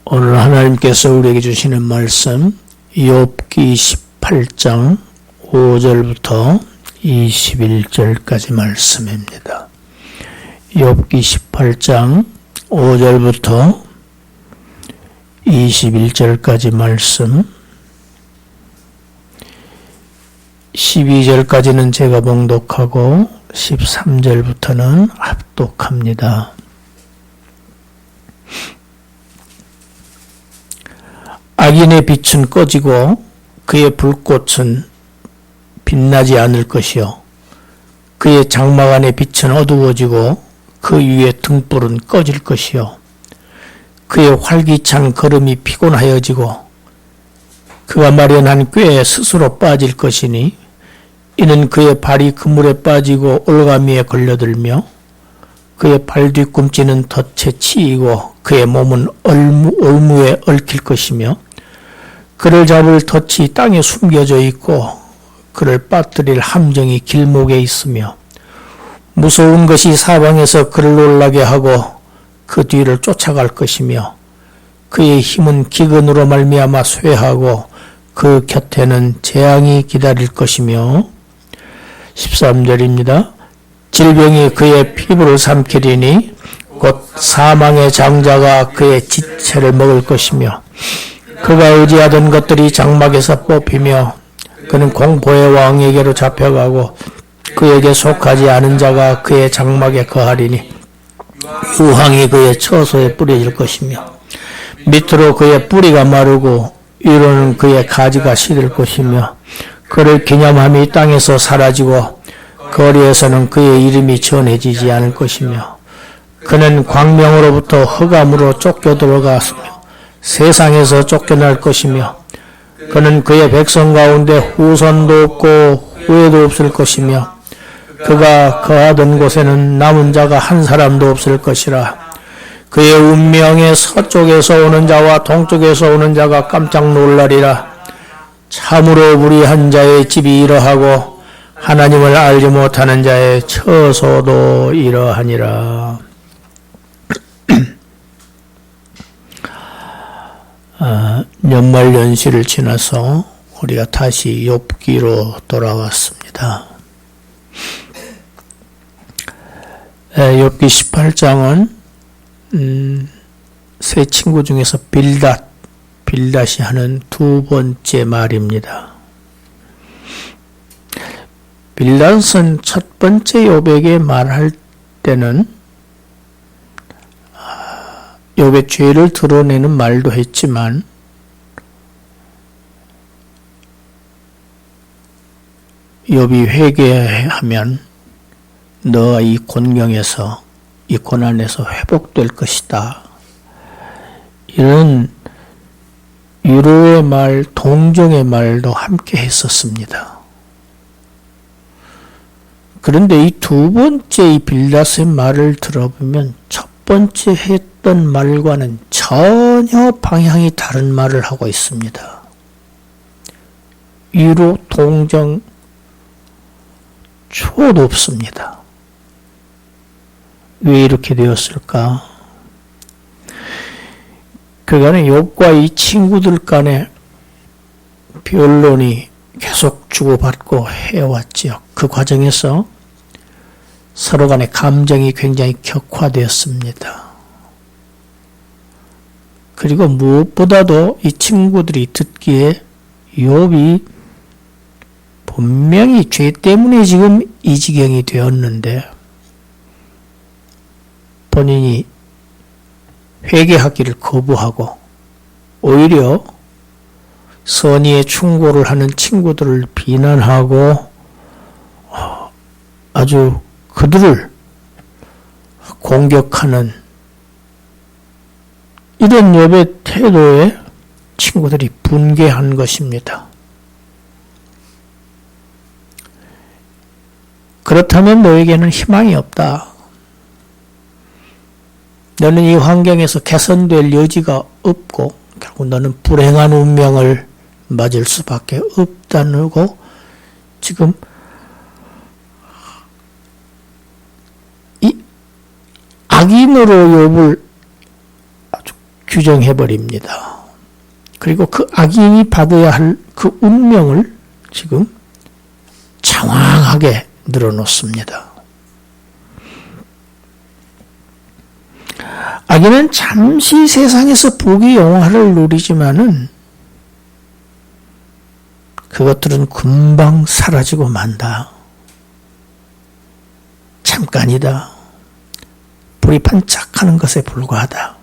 오늘 하나님께서 우리에게 주시는 말씀 욥기 18장 5절부터 21절까지 말씀입니다. 욥기 18장 5절부터 21절까지 말씀, 12절까지는 제가 봉독하고 13절부터는 합독합니다. 악인의 빛은 꺼지고 그의 불꽃은 빛나지 않을 것이요 그의 장막 안의 빛은 어두워지고 그 위에 등불은 꺼질 것이요 그의 활기찬 걸음이 피곤하여지고 그가 마련한 꾀에 스스로 빠질 것이니 이는 그의 발이 그물에 빠지고 올가미에 걸려들며 그의 발 뒤꿈치는 덫에 치이고 그의 몸은 올무에 얽힐 것이며 그를 잡을 덫이 땅에 숨겨져 있고 그를 빠뜨릴 함정이 길목에 있으며 무서운 것이 사방에서 그를 놀라게 하고 그 뒤를 쫓아갈 것이며 그의 힘은 기근으로 말미암아 쇠하고 그 곁에는 재앙이 기다릴 것이며 13절입니다. 질병이 그의 피부를 삼키리니 곧 사망의 장자가 그의 지체를 먹을 것이며 그가 의지하던 것들이 장막에서 뽑히며 그는 공포의 왕에게로 잡혀가고 그에게 속하지 않은 자가 그의 장막에 거하리니 유황이 그의 처소에 뿌려질 것이며 밑으로 그의 뿌리가 마르고 위로는 그의 가지가 시들 것이며 그를 기념함이 땅에서 사라지고 거리에서는 그의 이름이 전해지지 않을 것이며 그는 광명으로부터 흑암으로 쫓겨 들어갔으며 세상에서 쫓겨날 것이며 그는 그의 백성 가운데 후손도 없고 후회도 없을 것이며 그가 거하던 곳에는 남은 자가 한 사람도 없을 것이라. 그의 운명에 서쪽에서 오는 자와 동쪽에서 오는 자가 깜짝 놀라리라. 참으로 무리한 자의 집이 이러하고 하나님을 알지 못하는 자의 처소도 이러하니라. 연말 연시를 지나서 우리가 다시 욥기로 돌아왔습니다. 욥기 18장은 세 친구 중에서 빌닷이 하는 두 번째 말입니다. 빌닷은 첫 번째 욥에게 말할 때는 욥의 죄를 드러내는 말도 했지만 욥이 회개하면 너가 이 곤경에서 이 고난에서 회복될 것이다. 이런 위로의 말, 동정의 말도 함께 했었습니다. 그런데 이 두 번째 이 빌닷의 말을 들어보면 첫 번째 했던 말과는 전혀 방향이 다른 말을 하고 있습니다. 위로, 동정, 초도 없습니다. 왜 이렇게 되었을까? 그간에 욥과 이 친구들 간에 변론이 계속 주고받고 해왔지요. 그 과정에서 서로 간의 감정이 굉장히 격화되었습니다. 그리고 무엇보다도 이 친구들이 듣기에 욥이 분명히 죄 때문에 지금 이 지경이 되었는데 본인이 회개하기를 거부하고 오히려 선의의 충고를 하는 친구들을 비난하고 아주 그들을 공격하는 이런 욥의 태도에 친구들이 분개한 것입니다. 그렇다면 너에게는 희망이 없다. 너는 이 환경에서 개선될 여지가 없고 결국 너는 불행한 운명을 맞을 수밖에 없다고 지금 이 악인으로 욥을 아주 규정해버립니다. 그리고 그 악인이 받아야 할 그 운명을 지금 장황하게 늘어놓습니다. 악인은 잠시 세상에서 복의 영화를 누리지만은 그것들은 금방 사라지고 만다. 잠깐이다. 불이 반짝하는 것에 불과하다.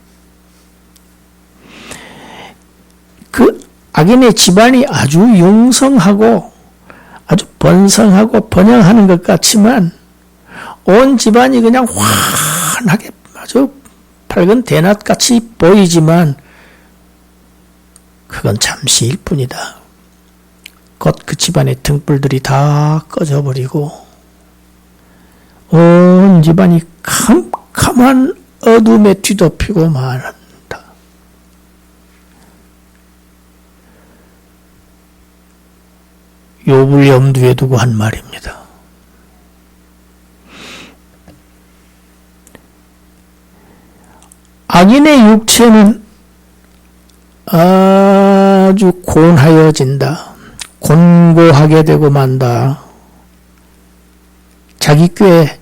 그 악인의 집안이 아주 용성하고 아주 번성하고 번영하는 것 같지만 온 집안이 그냥 환하게 아주 밝은 대낮같이 보이지만 그건 잠시일 뿐이다. 곧 그 집안의 등불들이 다 꺼져버리고 온 집안이 캄캄한 어둠에 뒤덮이고 말한다. 욥을 염두에 두고 한 말입니다. 악인의 육체는 아주 곤하여진다. 곤고하게 되고 만다. 자기 꾀에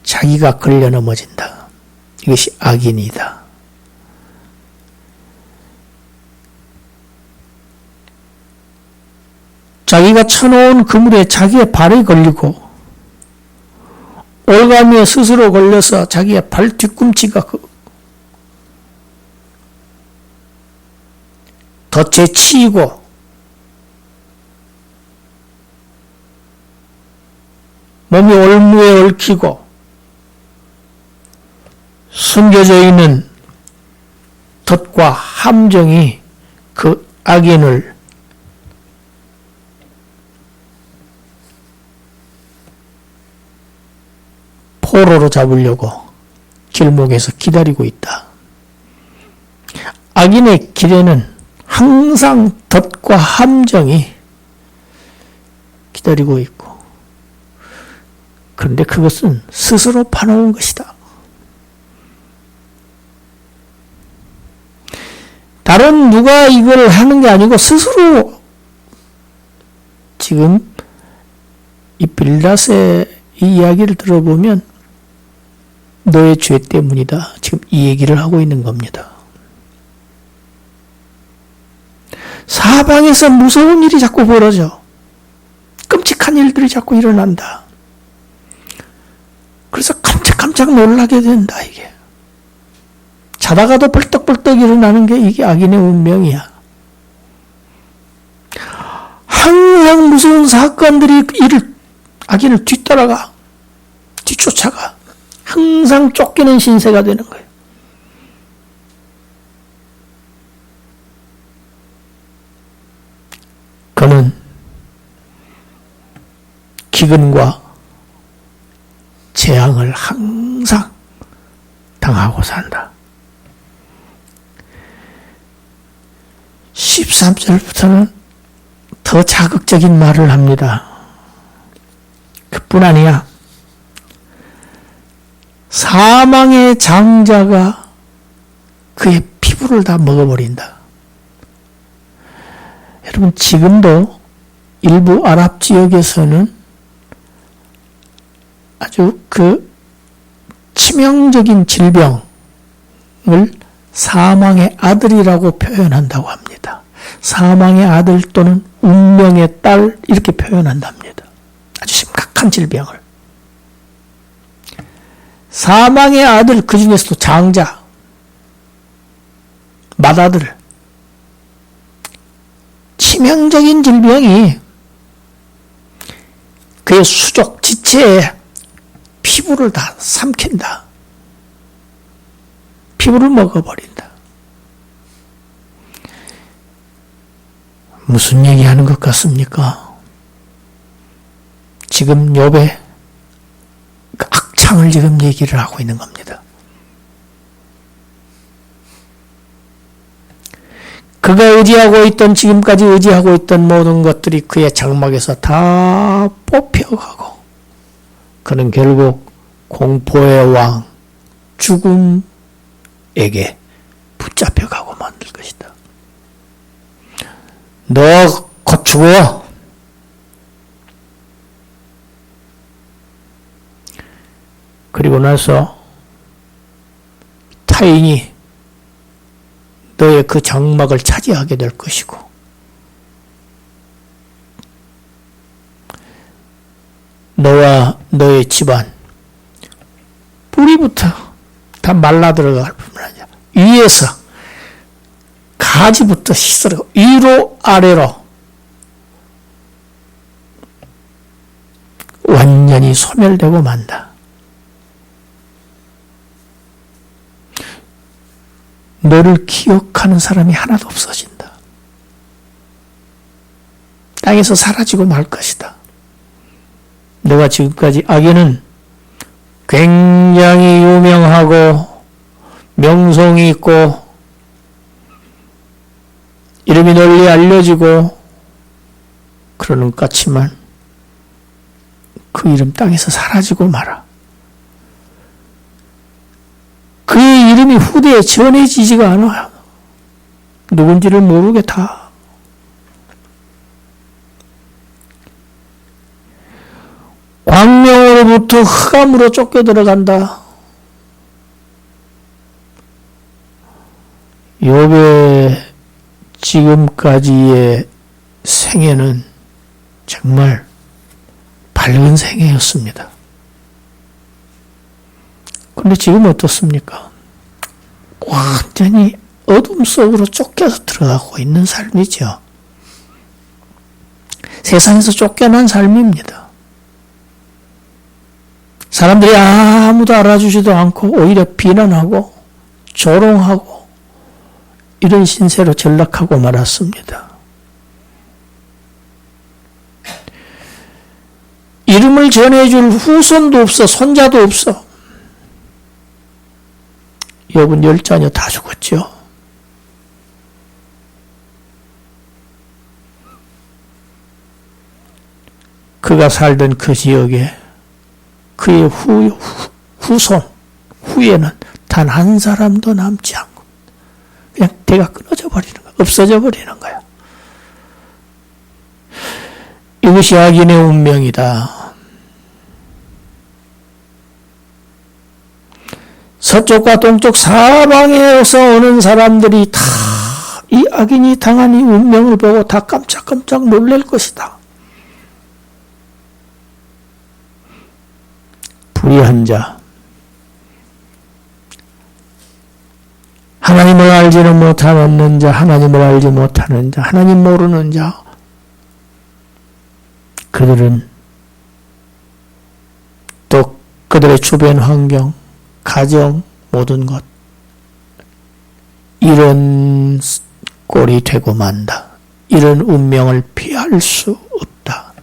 자기가 걸려 넘어진다. 이것이 악인이다. 자기가 쳐놓은 그물에 자기의 발이 걸리고 올가미에 스스로 걸려서 자기의 발 뒤꿈치가 덫에 치이고 몸이 올무에 얽히고 숨겨져 있는 덫과 함정이 그 악인을 포로로 잡으려고 길목에서 기다리고 있다. 악인의 길에는 항상 덫과 함정이 기다리고 있고, 그런데 그것은 스스로 파놓은 것이다. 다른 누가 이걸 하는 게 아니고 스스로 지금 이 빌닷의 이 이야기를 들어보면 너의 죄 때문이다. 지금 이 얘기를 하고 있는 겁니다. 사방에서 무서운 일이 자꾸 벌어져. 끔찍한 일들이 자꾸 일어난다. 그래서 깜짝깜짝 놀라게 된다, 이게. 자다가도 벌떡벌떡 일어나는 게 이게 악인의 운명이야. 항상 무서운 사건들이 악인을 뒤따라가, 뒤쫓아가. 항상 쫓기는 신세가 되는 거예요. 그는 기근과 재앙을 항상 당하고 산다. 13절부터는 더 자극적인 말을 합니다. 그뿐 아니야. 사망의 장자가 그의 피부를 다 먹어버린다. 여러분, 지금도 일부 아랍 지역에서는 아주 그 치명적인 질병을 사망의 아들이라고 표현한다고 합니다. 사망의 아들 또는 운명의 딸 이렇게 표현한답니다. 아주 심각한 질병을. 사망의 아들, 그 중에서도 장자, 맏아들, 치명적인 질병이 그의 수족, 지체에 피부를 다 삼킨다. 피부를 먹어버린다. 무슨 얘기하는 것 같습니까? 지금 욥의 그 악창을 지금 얘기를 하고 있는 겁니다. 그가 의지하고 있던, 지금까지 의지하고 있던 모든 것들이 그의 장막에서 다 뽑혀가고 그는 결국 공포의 왕 죽음에게 붙잡혀가고 만들 것이다. 너 곧 죽어. 그리고 나서 타인이 너의 그 장막을 차지하게 될 것이고, 너와 너의 집안 뿌리부터 다 말라 들어갈 뿐만 아니라 위에서 가지부터 시들어 위로 아래로 완전히 소멸되고 만다. 너를 기억하는 사람이 하나도 없어진다. 땅에서 사라지고 말 것이다. 너가 지금까지 악인은 굉장히 유명하고 명성이 있고 이름이 널리 알려지고 그러는 것 같지만 그 이름 땅에서 사라지고 말아. 그의 이름이 후대에 전해지지가 않아요. 누군지를 모르게 다. 광명으로부터 흑암으로 쫓겨 들어간다. 욥의 지금까지의 생애는 정말 밝은 생애였습니다. 그런데 지금 어떻습니까? 완전히 어둠 속으로 쫓겨서 들어가고 있는 삶이죠. 세상에서 쫓겨난 삶입니다. 사람들이 아무도 알아주지도 않고 오히려 비난하고 조롱하고 이런 신세로 전락하고 말았습니다. 이름을 전해줄 후손도 없어, 손자도 없어. 욥은 10자녀 다 죽었죠. 그가 살던 그 지역에 그의 후손, 후에는 단 한 사람도 남지 않고 그냥 대가 끊어져 버리는 거야. 없어져 버리는 거야. 이것이 악인의 운명이다. 서쪽과 동쪽 사방에서 오는 사람들이 다 이 악인이 당한 이 운명을 보고 다 깜짝깜짝 놀랄 것이다. 불의한 자, 하나님을 알지는 못하는 자, 하나님을 알지 못하는 자, 하나님 모르는 자, 그들은 또 그들의 주변 환경, 가정, 모든 것 이런 꼴이 되고 만다. 이런 운명을 피할 수 없다.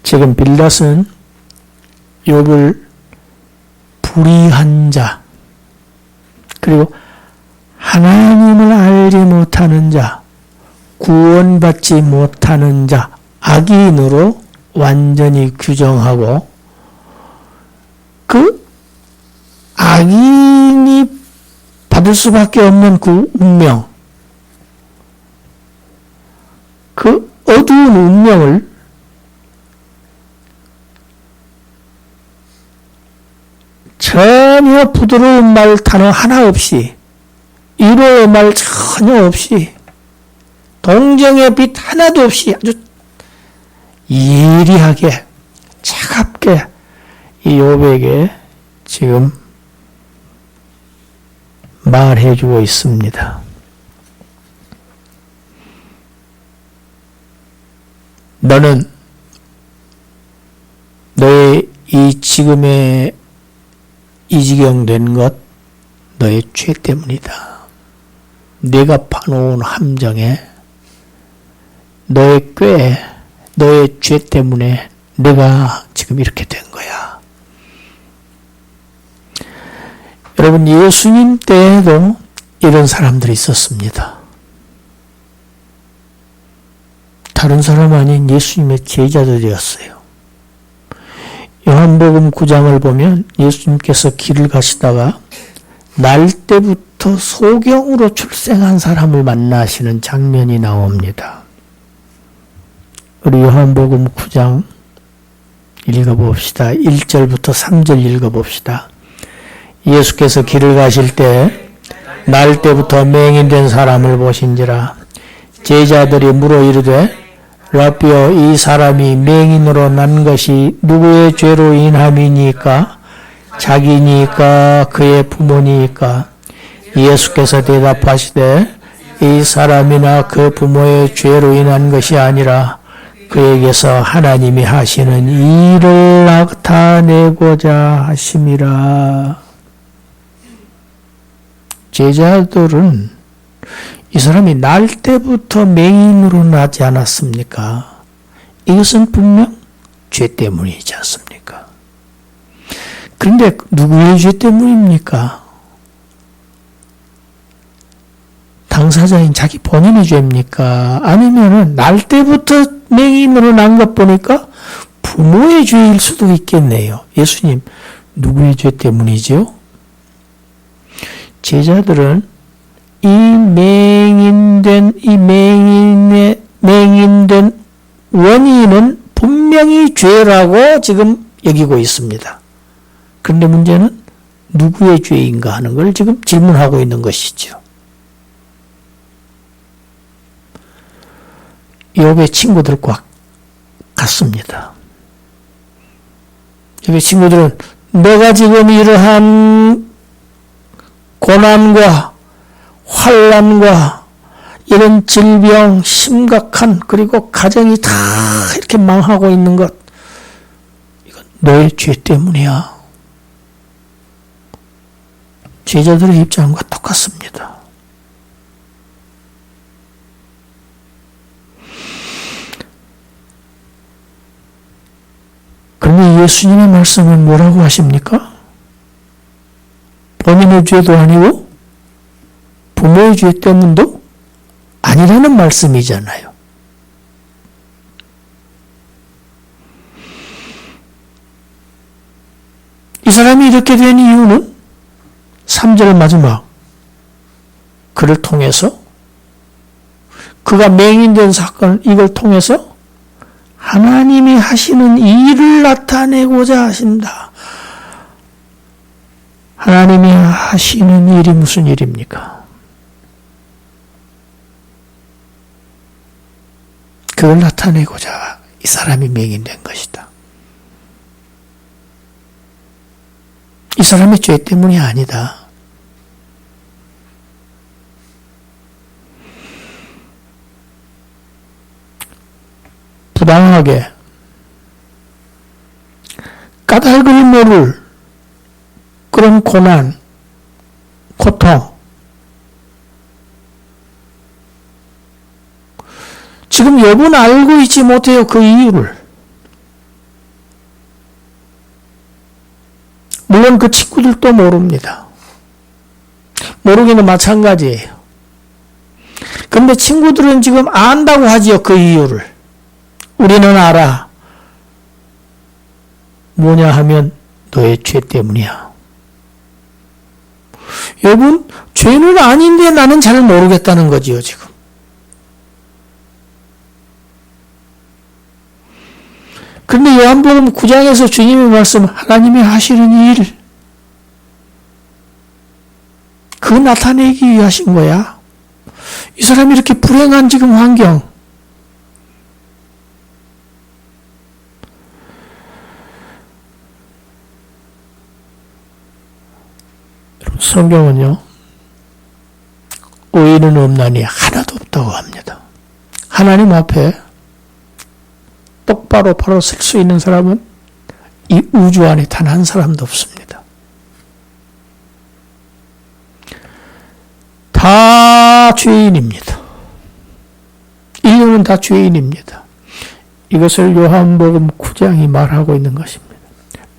지금 빌닷은 욥을 불의한 자, 그리고 하나님을 알지 못하는 자, 구원받지 못하는 자, 악인으로 완전히 규정하고 그 악인이 받을 수밖에 없는 그 운명, 그 어두운 운명을 전혀 부드러운 말 단어 하나 없이, 위로의 말 전혀 없이, 동정의 빛 하나도 없이 아주 예리하게 차갑게 이 욥에게 지금 말해주고 있습니다. 너는 너의 이 지금의 이 지경 된 것 너의 죄 때문이다. 네가 파놓은 함정에 너의 꾀, 너의 죄 때문에 네가 지금 이렇게 된 거야. 여러분, 예수님 때에도 이런 사람들이 있었습니다. 다른 사람 아닌 예수님의 제자들이었어요. 요한복음 9장을 보면 예수님께서 길을 가시다가 날 때부터 때부터 소경으로 출생한 사람을 만나시는 장면이 나옵니다. 우리 요한복음 9장 읽어봅시다. 1절부터 3절 읽어봅시다. 예수께서 길을 가실 때 날 때부터 맹인된 사람을 보신지라. 제자들이 물어 이르되 라비여, 이 사람이 맹인으로 난 것이 누구의 죄로 인함이니까? 자기니까 그의 부모니까? 예수께서 대답하시되 이 사람이나 그 부모의 죄로 인한 것이 아니라 그에게서 하나님이 하시는 일을 나타내고자 하심이라. 제자들은 이 사람이 날 때부터 맹인으로 나지 않았습니까? 이것은 분명 죄 때문이지 않습니까? 그런데 누구의 죄 때문입니까? 당사자인 자기 본인의 죄입니까? 아니면은 날 때부터 맹인으로 난 것 보니까 부모의 죄일 수도 있겠네요. 예수님, 누구의 죄 때문이죠? 제자들은 이 맹인된 원인은 분명히 죄라고 지금 여기고 있습니다. 그런데 문제는 누구의 죄인가 하는 걸 지금 질문하고 있는 것이죠. 욥의 친구들과 같습니다. 욥의 친구들은 내가 지금 이러한 고난과 환난과 이런 질병, 심각한, 그리고 가정이 다 이렇게 망하고 있는 것, 이건 너의 죄 때문이야. 제자들의 입장과 똑같습니다. 그런데 예수님의 말씀은 뭐라고 하십니까? 본인의 죄도 아니고 부모의 죄 때문도 아니라는 말씀이잖아요. 이 사람이 이렇게 된 이유는 3절 마지막 그를 통해서 그가 맹인된 사건 이걸 통해서 하나님이 하시는 일을 나타내고자 하신다. 하나님이 하시는 일이 무슨 일입니까? 그걸 나타내고자 이 사람이 맹인된 것이다. 이 사람의 죄 때문이 아니다. 부당하게 까닭을 모를 그런 고난, 고통, 지금 욥은 알고 있지 못해요. 그 이유를. 물론 그 친구들도 모릅니다. 모르기는 마찬가지예요. 그런데 친구들은 지금 안다고 하지요. 그 이유를. 우리는 알아. 뭐냐 하면 너의 죄 때문이야. 욥은 죄는 아닌데 나는 잘 모르겠다는 거지요, 지금. 그런데 요한복음 9장에서 주님의 말씀, 하나님이 하시는 일, 그거 나타내기 위해 하신 거야. 이 사람이 이렇게 불행한 지금 환경, 성경은요, 의인은 없나니 하나도 없다고 합니다. 하나님 앞에 똑바로 바로 설 수 있는 사람은 이 우주 안에 단 한 사람도 없습니다. 다 죄인입니다. 인류는 다 죄인입니다. 이것을 요한복음 9장이 말하고 있는 것입니다.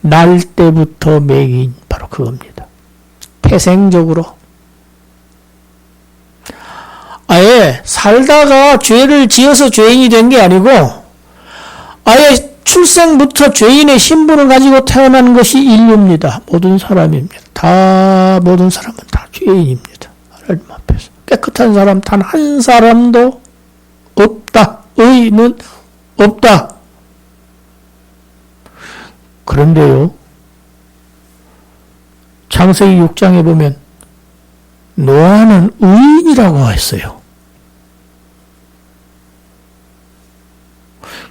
날 때부터 맹인, 바로 그겁니다. 태생적으로. 아예 살다가 죄를 지어서 죄인이 된 게 아니고 아예 출생부터 죄인의 신분을 가지고 태어난 것이 인류입니다. 모든 사람입니다. 모든 사람은 다 죄인입니다. 하나님 앞에서. 깨끗한 사람 단 한 사람도 없다. 의인은 없다. 그런데요, 창세기 6장에 보면 노아는 의인이라고 했어요.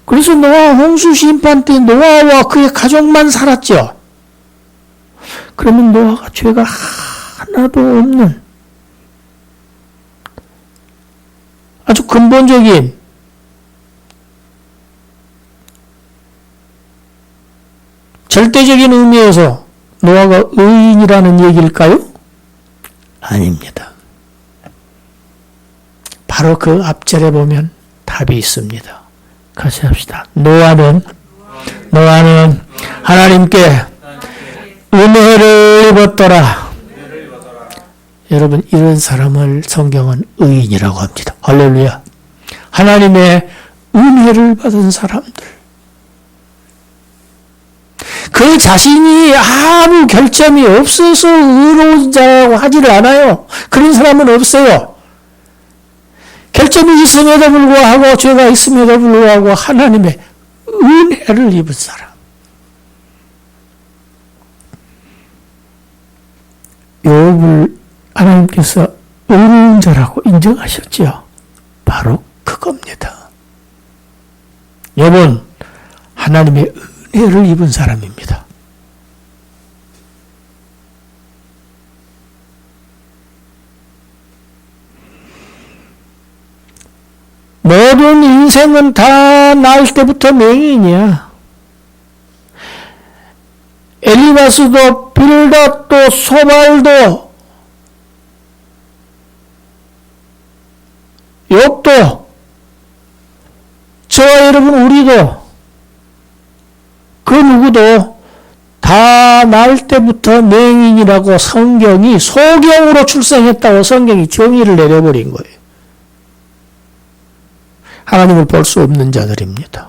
그래서 노아 홍수 심판 때 노아와 그의 가족만 살았죠. 그러면 노아가 죄가 하나도 없는 아주 근본적인 절대적인 의미에서 노아가 의인이라는 얘기일까요? 아닙니다. 바로 그 앞절에 보면 답이 있습니다. 같이 합시다. 노아는 하나님께 은혜를 입었더라. 여러분, 이런 사람을 성경은 의인이라고 합니다. 할렐루야. 하나님의 은혜를 받은 사람들. 그 자신이 아무 결점이 없어서 의로운 자라고 하지를 않아요. 그런 사람은 없어요. 결점이 있음에도 불구하고, 죄가 있음에도 불구하고 하나님의 은혜를 입은 사람. 욥을 하나님께서 의로운 자라고 인정하셨지요. 바로 그겁니다. 욥은 하나님의 은혜를 입은 사람입니다. 모든 인생은 다 나을 때부터 맹인이야. 엘리바스도 빌닷도 소발도 욥도 저와 여러분 우리도 그 누구도 다 나을 때부터 맹인이라고 성경이 소경으로 출생했다고 성경이 정의를 내려버린 거예요. 하나님을 볼 수 없는 자들입니다.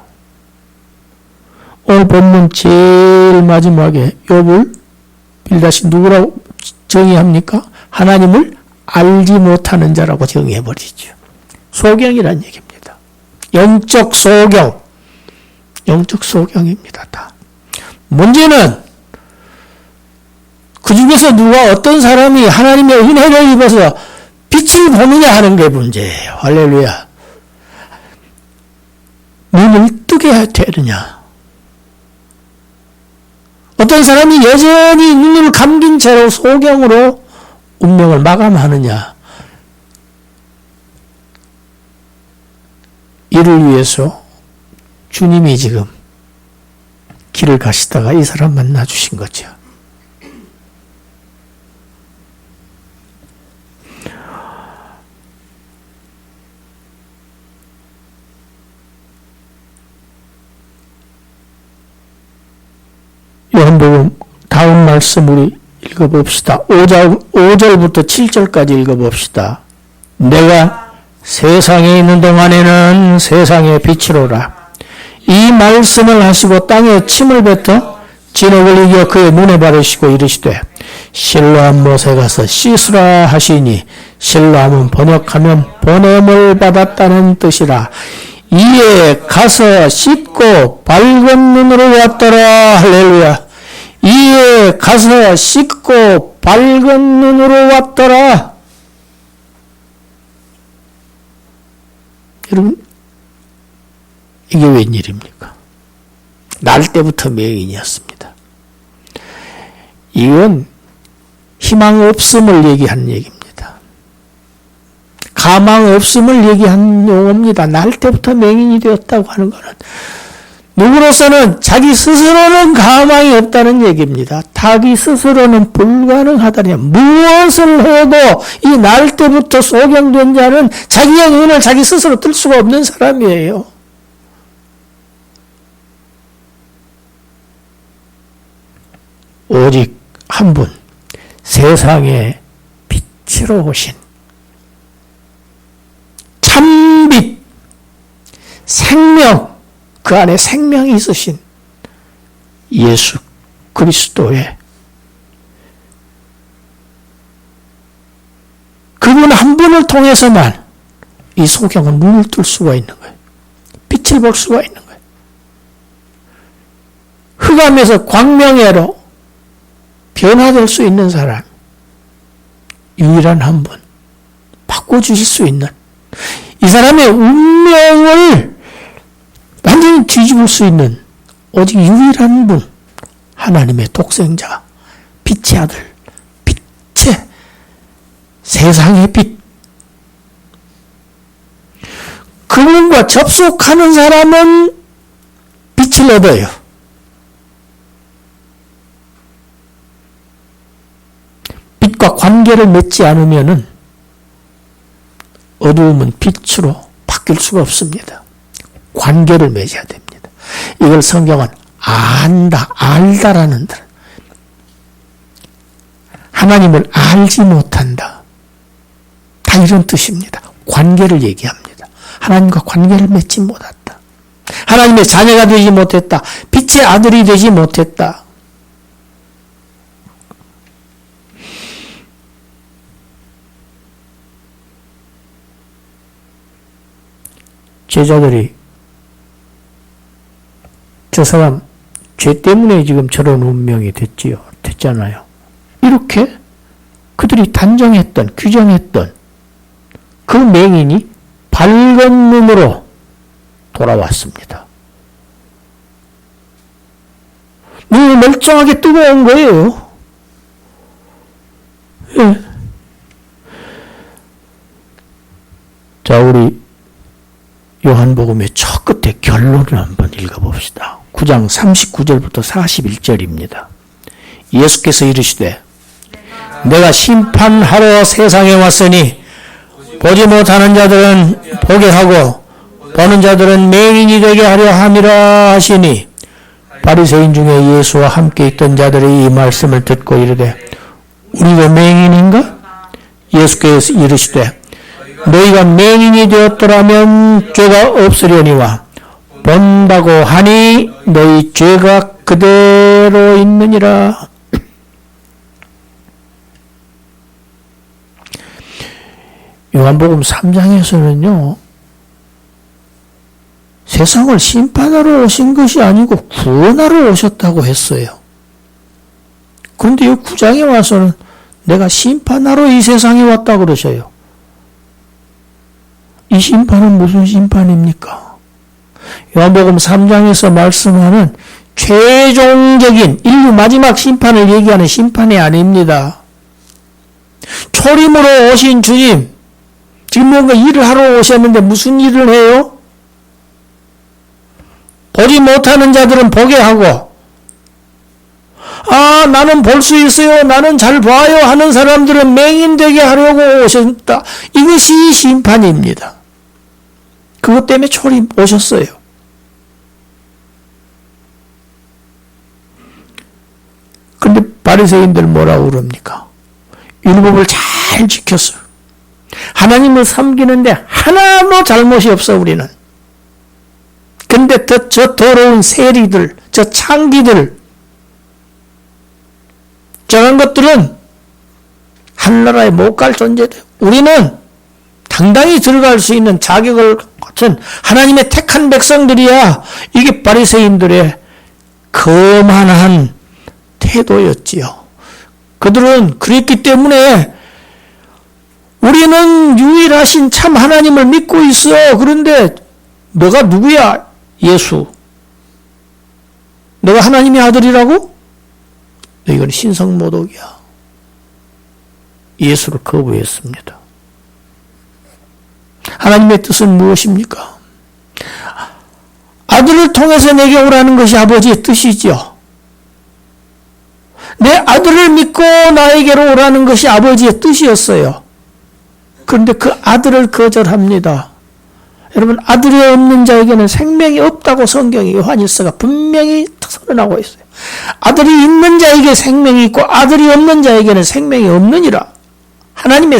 오늘 본문 제일 마지막에 욥을 빌닷이 누구라고 정의합니까? 하나님을 알지 못하는 자라고 정의해버리죠. 소경이란 얘기입니다. 영적 소경. 영적 소경입니다. 다. 문제는 그 중에서 누가 어떤 사람이 하나님의 은혜를 입어서 빛을 보느냐 하는 게 문제예요. 할렐루야. 눈을 뜨게 되느냐. 어떤 사람이 여전히 눈을 감긴 채로 소경으로 운명을 마감하느냐. 이를 위해서 주님이 지금 길을 가시다가 이 사람 만나 주신 거죠. 요한복음 다음 말씀 우리 읽어봅시다. 5절부터 7절까지 읽어봅시다. 내가 세상에 있는 동안에는 세상의 빛이로라. 이 말씀을 하시고 땅에 침을 뱉어 진흙을 이겨 그의 눈에 바르시고 이르시되 실로암 못에 가서 씻으라 하시니 실로암은 번역하면 보냄을 받았다는 뜻이라. 이에 가서 씻고 밝은 눈으로 왔더라. 할렐루야. 이에 가서 씻고 밝은 눈으로 왔더라. 여러분, 이게 웬일입니까? 날 때부터 맹인이었습니다. 이건 희망 없음을 얘기하는 얘기입니다. 가망 없음을 얘기하는 용어입니다. 날 때부터 맹인이 되었다고 하는 것은 누구로서는 자기 스스로는 가망이 없다는 얘기입니다. 자기 스스로는 불가능하다니. 무엇을 해도 이 날 때부터 소경된 자는 자기의 눈을 자기 스스로 뜰 수가 없는 사람이에요. 오직 한 분, 세상에 빛으로 오신 참빛, 생명, 그 안에 생명이 있으신 예수 그리스도의 그분 이분 한 분을 통해서만 이 소경은 눈을 뜰 수가 있는 거예요. 빛을 볼 수가 있는 거예요. 흑암에서 광명회로 변화될 수 있는 사람, 유일한 한 분, 바꿔주실 수 있는, 이 사람의 운명을 완전히 뒤집을 수 있는 오직 유일한 분, 하나님의 독생자, 빛의 아들, 빛의 세상의 빛. 그분과 접속하는 사람은 빛을 얻어요. 빛과 관계를 맺지 않으면은 어두움은 빛으로 바뀔 수가 없습니다. 관계를 맺어야 됩니다. 이걸 성경은 안다, 알다라는 뜻. 하나님을 알지 못한다. 다 이런 뜻입니다. 관계를 얘기합니다. 하나님과 관계를 맺지 못했다. 하나님의 자녀가 되지 못했다. 빛의 아들이 되지 못했다. 제자들이 저 사람 죄 때문에 지금 저런 운명이 됐잖아요. 이렇게 그들이 단정했던, 규정했던 그 맹인이 밝은 눈으로 돌아왔습니다. 눈이 멀쩡하게 뜨거운 거예요. 예. 자, 우리 요한복음의 첫 끝에 결론을 한번 읽어봅시다. 9장 39절부터 41절입니다. 예수께서 이르시되 내가 심판하러 세상에 왔으니 보지 못하는 자들은 보게 하고 보는 자들은 맹인이 되게 하려 함이라 하시니 바리새인 중에 예수와 함께 있던 자들이 이 말씀을 듣고 이르되 우리도 맹인인가? 예수께서 이르시되 너희가 맹인이 되었더라면 죄가 없으려니와 본다고 하니 너희 죄가 그대로 있느니라. 요한복음 3장에서는요, 세상을 심판하러 오신 것이 아니고 구원하러 오셨다고 했어요. 그런데 이 9장에 와서는 내가 심판하러 이 세상에 왔다 그러셔요. 이 심판은 무슨 심판입니까? 요한복음 3장에서 말씀하는 최종적인 인류 마지막 심판을 얘기하는 심판이 아닙니다. 초림으로 오신 주님, 지금 뭔가 일을 하러 오셨는데 무슨 일을 해요? 보지 못하는 자들은 보게 하고, 아, 나는 볼 수 있어요, 나는 잘 봐요 하는 사람들은 맹인되게 하려고 오셨다. 이것이 심판입니다. 그것 때문에 초림 오셨어요. 근데 바리새인들 뭐라고 그럽니까? 율법을 잘 지켰어요. 하나님을 섬기는데 하나도 잘못이 없어 우리는. 근데 저 더러운 세리들, 저 창기들, 저런 것들은 한나라에 못 갈 존재들. 우리는 당당히 들어갈 수 있는 자격을 갖춘 하나님의 택한 백성들이야. 이게 바리새인들의 거만한 태도였지요. 그들은 그랬기 때문에 우리는 유일하신 참 하나님을 믿고 있어. 그런데 너가 누구야? 예수. 너가 하나님의 아들이라고? 이건 신성모독이야. 예수를 거부했습니다. 하나님의 뜻은 무엇입니까? 아들을 통해서 내게 오라는 것이 아버지의 뜻이죠. 내 아들을 믿고 나에게로 오라는 것이 아버지의 뜻이었어요. 그런데 그 아들을 거절합니다. 여러분, 아들이 없는 자에게는 생명이 없다고 성경이 요한일서가 분명히 선언하고 있어요. 아들이 있는 자에게 생명이 있고 아들이 없는 자에게는 생명이 없느니라. 하나님의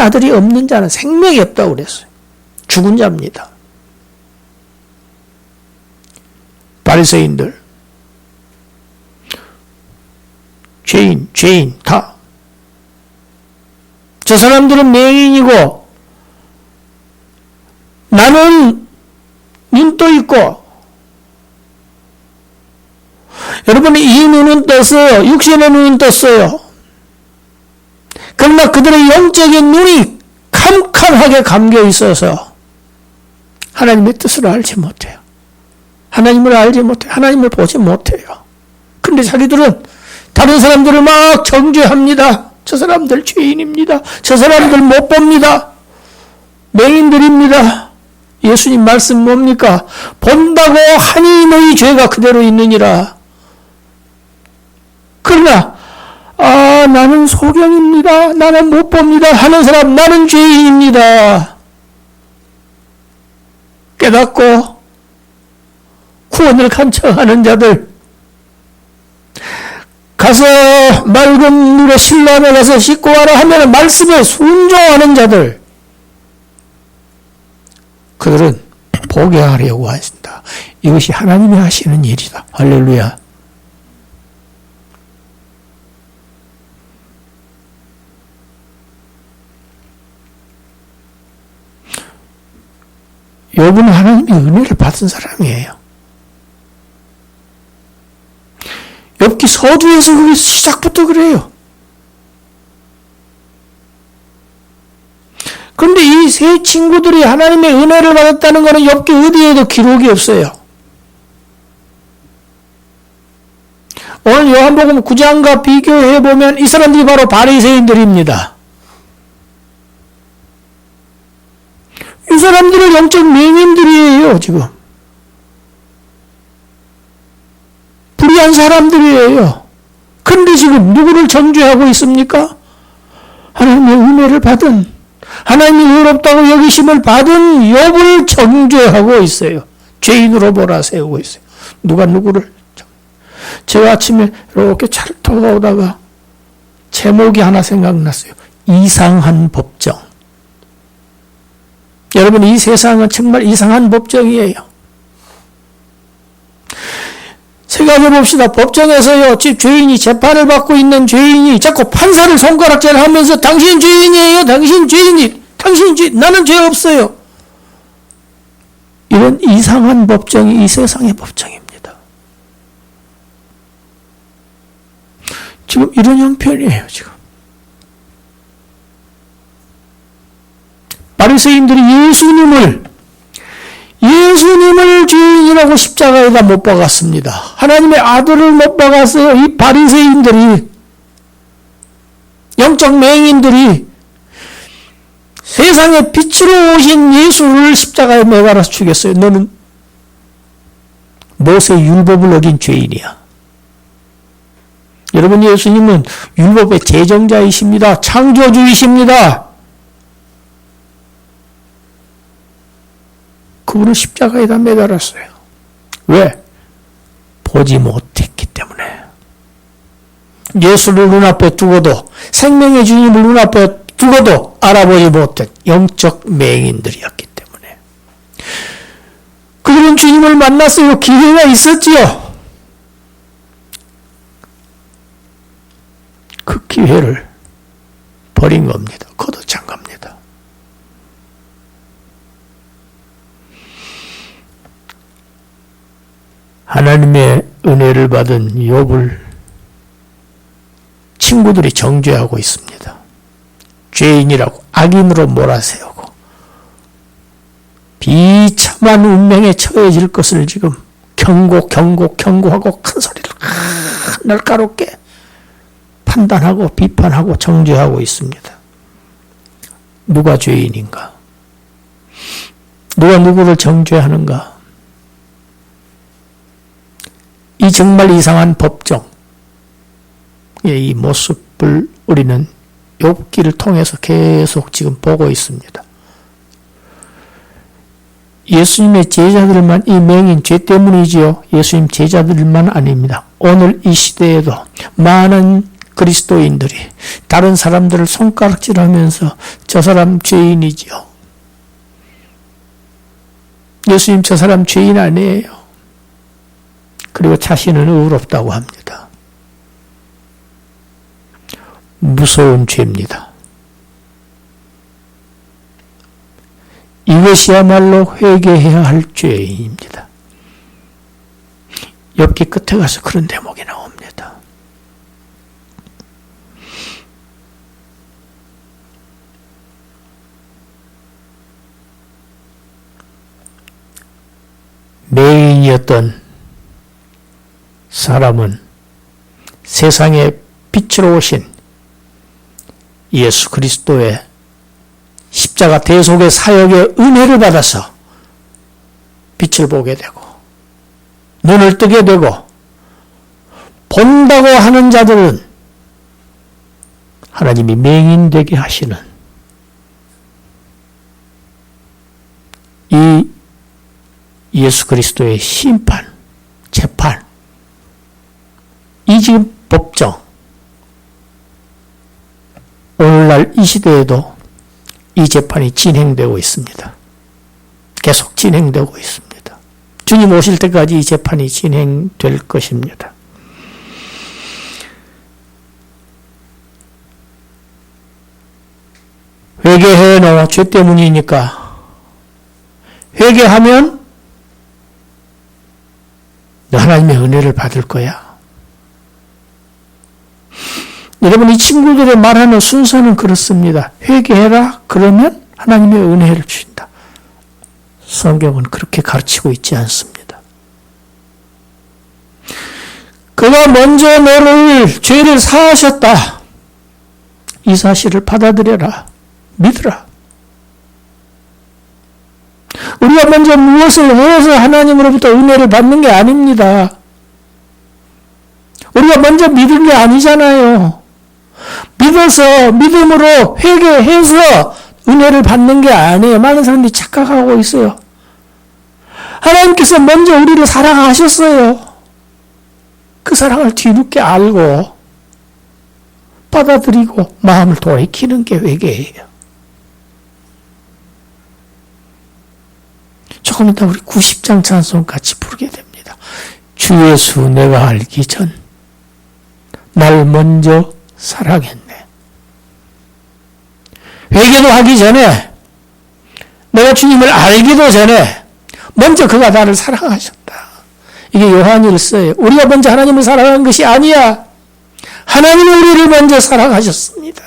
아들이 없는 자는 생명이 없다고 그랬어요. 죽은 자입니다. 바리새인들, 죄인 다 저 사람들은 맹인이고 나는 눈도 있고, 여러분이 이 눈은 떴어요. 육신의 눈은 떴어요. 그러나 그들의 영적인 눈이 캄캄하게 감겨 있어서 하나님의 뜻을 알지 못해요. 하나님을 알지 못해요. 하나님을 보지 못해요. 근데 자기들은 다른 사람들을 막 정죄합니다. 저 사람들 죄인입니다. 저 사람들 못 봅니다. 맹인들입니다. 예수님 말씀 뭡니까? 본다고 하니 너희 죄가 그대로 있느니라. 그러나 나는 소경입니다. 나는 못 봅니다. 하는 사람 나는 죄인입니다. 깨닫고 구원을 간청하는 자들, 가서 맑은 물에 신라에 가서 씻고 와라 하면 말씀에 순종하는 자들, 그들은 보게 하려고 하신다. 이것이 하나님이 하시는 일이다. 할렐루야. 욥은 하나님의 은혜를 받은 사람이에요. 욥기 서두에서 그게 시작부터 그래요. 그런데 이 세 친구들이 하나님의 은혜를 받았다는 것은 욥기 어디에도 기록이 없어요. 오늘 요한복음 9장과 비교해보면 이 사람들이 바로 바리새인들입니다. 이 사람들은 영적 맹인들이에요, 지금. 불의한 사람들이에요. 그런데 지금 누구를 정죄하고 있습니까? 하나님의 은혜를 받은, 하나님이 의롭다고 여기심을 받은 욥을 정죄하고 있어요. 죄인으로 몰아세우고 있어요. 누가 누구를. 제가 아침에 이렇게 차를 타고 오다가 제목이 하나 생각났어요. 이상한 법정. 여러분, 이 세상은 정말 이상한 법정이에요. 생각해봅시다. 법정에서요, 죄인이 재판을 받고 있는 죄인이 자꾸 판사를 손가락질 하면서 당신 죄인이에요. 당신 죄인이. 당신 죄인. 나는 죄 없어요. 이런 이상한 법정이 이 세상의 법정입니다. 지금 이런 형편이에요, 지금. 바리새인들이 예수님을 죄인이라고 십자가에다 못 박았습니다. 하나님의 아들을 못 박았어요. 이 바리새인들이, 영적 맹인들이 세상에 빛으로 오신 예수를 십자가에 매달아서 죽였어요. 너는 모세 율법을 어긴 죄인이야. 여러분, 예수님은 율법의 제정자이십니다. 창조주이십니다. 그분을 십자가에다 매달았어요. 왜? 보지 못했기 때문에. 예수를 눈앞에 두고도, 생명의 주님을 눈앞에 두고도 알아보지 못한 영적 맹인들이었기 때문에. 그들은 주님을 만났어요. 기회가 있었지요. 그 기회를 버린 겁니다. 걷어찬 겁니다. 하나님의 은혜를 받은 욥을 친구들이 정죄하고 있습니다. 죄인이라고 악인으로 몰아세우고 비참한 운명에 처해질 것을 지금 경고하고 큰 소리를 날카롭게 판단하고 비판하고 정죄하고 있습니다. 누가 죄인인가? 누가 누구를 정죄하는가? 이 정말 이상한 법정의 이 모습을 우리는 욥기를 통해서 계속 지금 보고 있습니다. 예수님의 제자들만 이 맹인 죄 때문이지요. 예수님 제자들만 아닙니다. 오늘 이 시대에도 많은 그리스도인들이 다른 사람들을 손가락질하면서 저 사람 죄인이지요. 예수님 저 사람 죄인 아니에요. 그리고 자신은 의롭다고 합니다. 무서운 죄입니다. 이것이야말로 회개해야 할 죄입니다. 욥기 끝에 가서 그런 대목이 나옵니다. 맹인이었던 사람은 세상에 빛으로 오신 예수 그리스도의 십자가 대속의 사역의 은혜를 받아서 빛을 보게 되고 눈을 뜨게 되고 본다고 하는 자들은 하나님이 맹인되게 하시는 이 예수 그리스도의 심판, 재판, 이 지금 법정, 오늘날 이 시대에도 이 재판이 진행되고 있습니다. 계속 진행되고 있습니다. 주님 오실 때까지 이 재판이 진행될 것입니다. 회개해 너 죄 때문이니까 회개하면 너 하나님의 은혜를 받을 거야. 여러분, 이 친구들의 말하는 순서는 그렇습니다. 회개해라. 그러면 하나님의 은혜를 주신다. 성경은 그렇게 가르치고 있지 않습니다. 그가 먼저 너를 죄를 사하셨다. 이 사실을 받아들여라. 믿으라. 우리가 먼저 무엇을 해서 하나님으로부터 은혜를 받는 게 아닙니다. 우리가 먼저 믿은 게 아니잖아요. 믿어서 믿음으로 회개해서 은혜를 받는 게 아니에요. 많은 사람들이 착각하고 있어요. 하나님께서 먼저 우리를 사랑하셨어요. 그 사랑을 뒤늦게 알고 받아들이고 마음을 돌이키는 게 회개예요. 조금 이따 우리 90장 찬송 같이 부르게 됩니다. 주 예수 내가 알기 전 날 먼저 사랑했네. 회개도 하기 전에, 내가 주님을 알기도 전에 먼저 그가 나를 사랑하셨다. 이게 요한일서예요. 우리가 먼저 하나님을 사랑한 것이 아니야. 하나님은 우리를 먼저 사랑하셨습니다.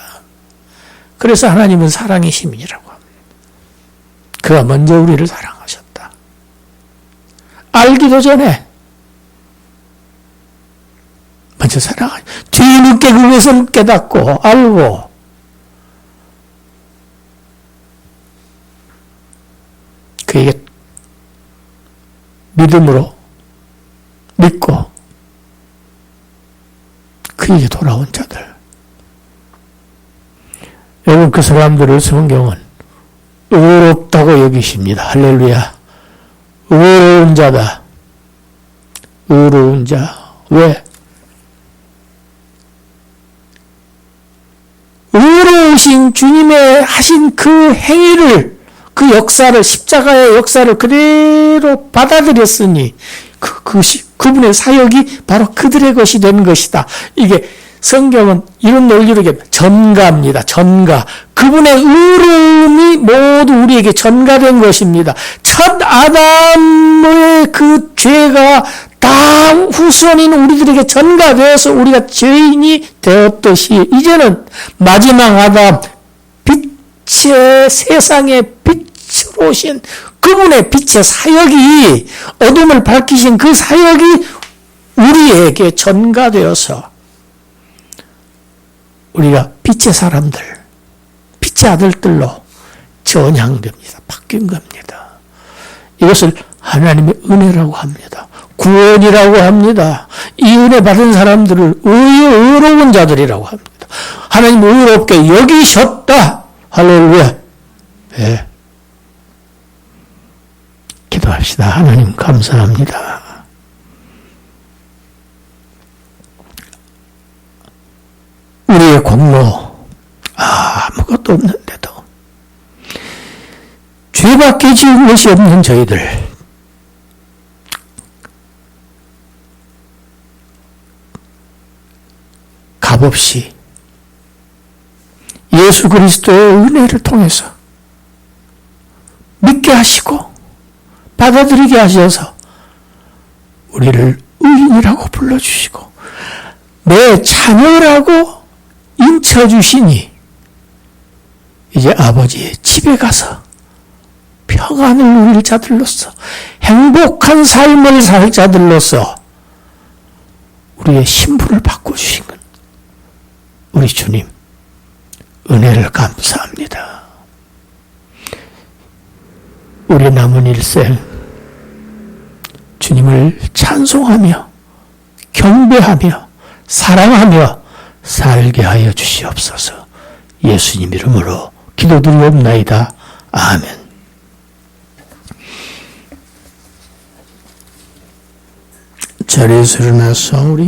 그래서 하나님은 사랑이심이라고 합니다. 그가 먼저 우리를 사랑하셨다. 알기도 전에 먼저 사랑하셨다. 뒤늦게 그것을 깨닫고 알고 그에게 믿음으로 믿고 그에게 돌아온 자들. 여러분, 그 사람들을 성경은 의롭다고 여기십니다. 할렐루야. 의로운 자다. 의로운 자. 왜? 의로우신 주님의 하신 그 행위를, 그 역사를, 십자가의 역사를 그대로 받아들였으니 그분의 사역이 바로 그들의 것이 된 것이다. 이게 성경은 이런 논리로 얘기합니다. 전가입니다. 전가. 그분의 의로움이 모두 우리에게 전가된 것입니다. 첫 아담의 그 죄가 다 후손인 우리들에게 전가되어서 우리가 죄인이 되었듯이 이제는 마지막 아담, 빛의 세상에 빛으로 오신 그분의 빛의 사역이, 어둠을 밝히신 그 사역이 우리에게 전가되어서 우리가 빛의 사람들, 빛의 아들들로 전향됩니다. 바뀐 겁니다. 이것을 하나님의 은혜라고 합니다. 구원이라고 합니다. 이 은혜 받은 사람들을 의로운 자들이라고 합니다. 하나님 의롭게 여기셨다. 할렐루야. 네. 기도합시다. 하나님 감사합니다. 우리의 공로 아무것도 없는데도 죄밖에 지은 것이 없는 저희들, 값없이 예수 그리스도의 은혜를 통해서 믿게 믿게 하시고 받아들이게 하셔서 우리를 의인이라고 불러주시고 내 자녀라고 인쳐주시니 이제 아버지의 집에 가서 평안을 누릴 자들로서 행복한 삶을 살 자들로서 우리의 신분을 바꿔주신 것 우리 주님 은혜를 감사합니다. 우리 남은 일생 주님을 찬송하며 경배하며 사랑하며 살게 하여 주시옵소서. 예수님 이름으로 기도드리옵나이다. 아멘. 자리에서 일어나서 우리